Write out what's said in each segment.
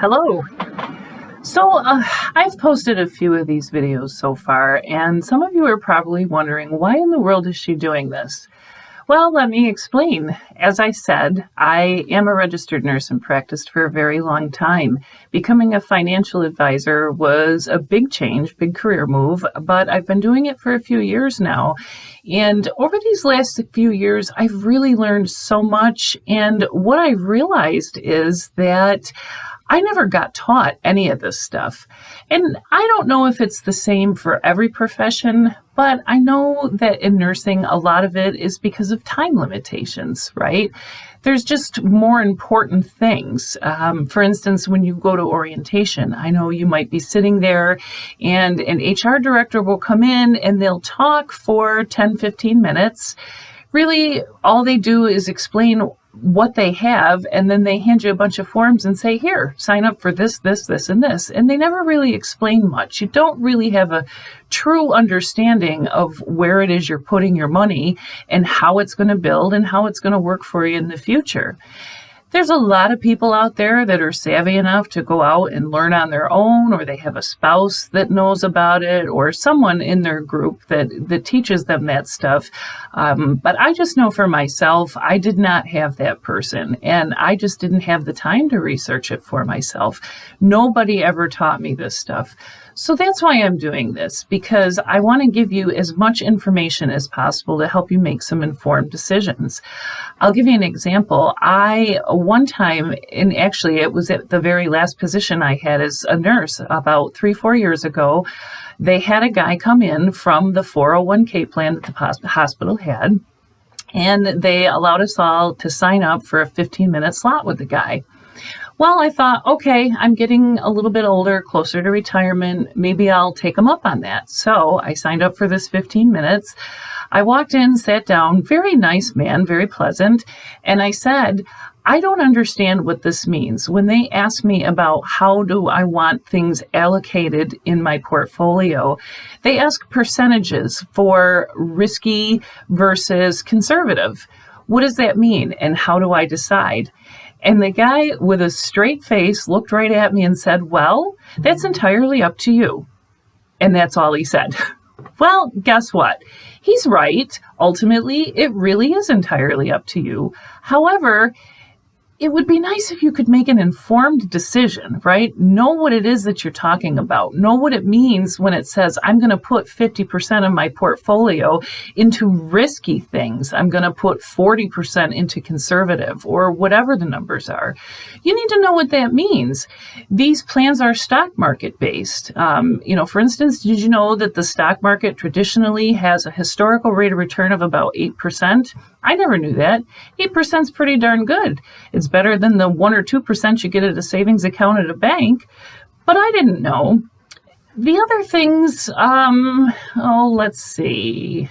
Hello. I've posted a few of these videos so far, and some of you are probably wondering, why in the world is she doing this? Well, let me explain. As I said, I am a registered nurse and practiced for a very long time. Becoming a financial advisor was a big change, big career move, but I've been doing it for a few years now. And over these last few years, I've really learned so much. And what I realized is that I never got taught any of this stuff. And I don't know if it's the same for every profession, but I know that in nursing, a lot of it is because of time limitations, right? There's just more important things. For instance, when you go to orientation, I know you might be sitting there and an HR director will come in and they'll talk for 10, 15 minutes. Really, all they do is explain what they have, and then they hand you a bunch of forms and say, here, sign up for this, this, this, and this. And they never really explain much. You don't really have a true understanding of where it is you're putting your money and how it's going to build and how it's going to work for you in the future. There's a lot of people out there that are savvy enough to go out and learn on their own, or they have a spouse that knows about it, or someone in their group that teaches them that stuff. But I just know for myself, I did not have that person, and I just didn't have the time to research it for myself. Nobody ever taught me this stuff. So that's why I'm doing this, because I want to give you as much information as possible to help you make some informed decisions. I'll give you an example. One time, and actually it was at the very last position I had as a nurse about 3-4 years ago, they had a guy come in from the 401k plan that the hospital had, and they allowed us all to sign up for a 15-minute slot with the guy. Well, I thought, okay, I'm getting a little bit older, closer to retirement. Maybe I'll take him up on that. So I signed up for this 15 minutes. I walked in, sat down, very nice man, very pleasant. And I said, I don't understand what this means. When they ask me about how do I want things allocated in my portfolio, they ask percentages for risky versus conservative. What does that mean? And how do I decide? And the guy with a straight face looked right at me and said, well, that's entirely up to you. And that's all he said. Well, guess what? He's right. Ultimately, it really is entirely up to you. However, it would be nice if you could make an informed decision, right? Know what it is that you're talking about. Know what it means when it says, I'm going to put 50% of my portfolio into risky things. I'm going to put 40% into conservative, or whatever the numbers are. You need to know what that means. These plans are stock market based. For instance, did you know that the stock market traditionally has a historical rate of return of about 8%? I never knew that. 8% is pretty darn good. It's better than the 1 or 2% you get at a savings account at a bank, but I didn't know. The other things, let's see.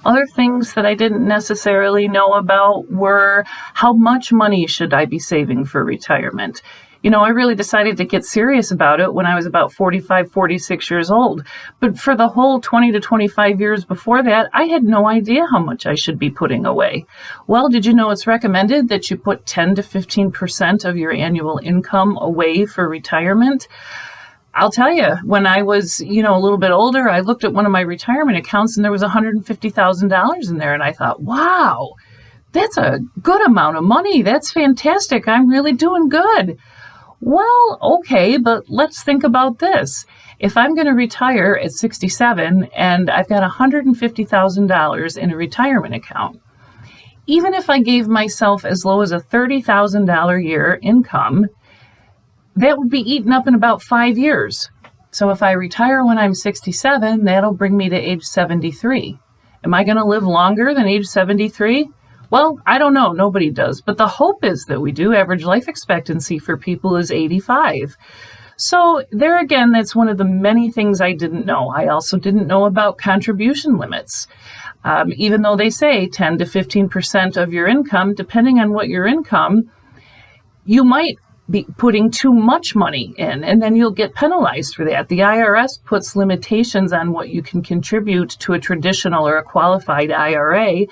Other things that I didn't necessarily know about were how much money should I be saving for retirement? I really decided to get serious about it when I was about 45, 46 years old. But for the whole 20 to 25 years before that, I had no idea how much I should be putting away. Well, did you know it's recommended that you put 10 to 15% of your annual income away for retirement? I'll tell you, when I was, a little bit older, I looked at one of my retirement accounts and there was $150,000 in there. And I thought, wow, that's a good amount of money. That's fantastic. I'm really doing good. Well, okay, but let's think about this. If I'm going to retire at 67 and I've got $150,000 in a retirement account, even if I gave myself as low as a $30,000 a year income, that would be eaten up in about 5 years. So if I retire when I'm 67, that'll bring me to age 73. Am I going to live longer than age 73? Well, I don't know. Nobody does. But the hope is that we do. Average life expectancy for people is 85. So there again, that's one of the many things I didn't know. I also didn't know about contribution limits. Even though they say 10 to 15% of your income, depending on what your income, you might be putting too much money in, and then you'll get penalized for that. The IRS puts limitations on what you can contribute to a traditional or a qualified IRA.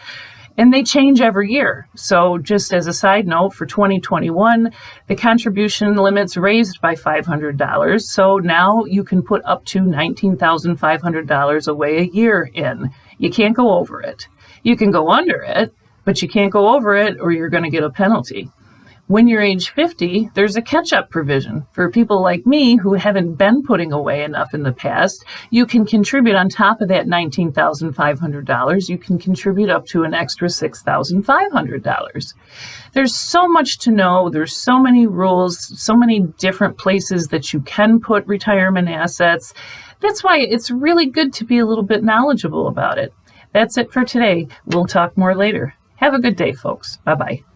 And they change every year. So just as a side note, for 2021, the contribution limit's raised by $500. So now you can put up to $19,500 away a year in. You can't go over it. You can go under it, but you can't go over it or you're going to get a penalty. When you're age 50, there's a catch-up provision. For people like me who haven't been putting away enough in the past, you can contribute on top of that $19,500. You can contribute up to an extra $6,500. There's so much to know. There's so many rules, so many different places that you can put retirement assets. That's why it's really good to be a little bit knowledgeable about it. That's it for today. We'll talk more later. Have a good day, folks. Bye-bye.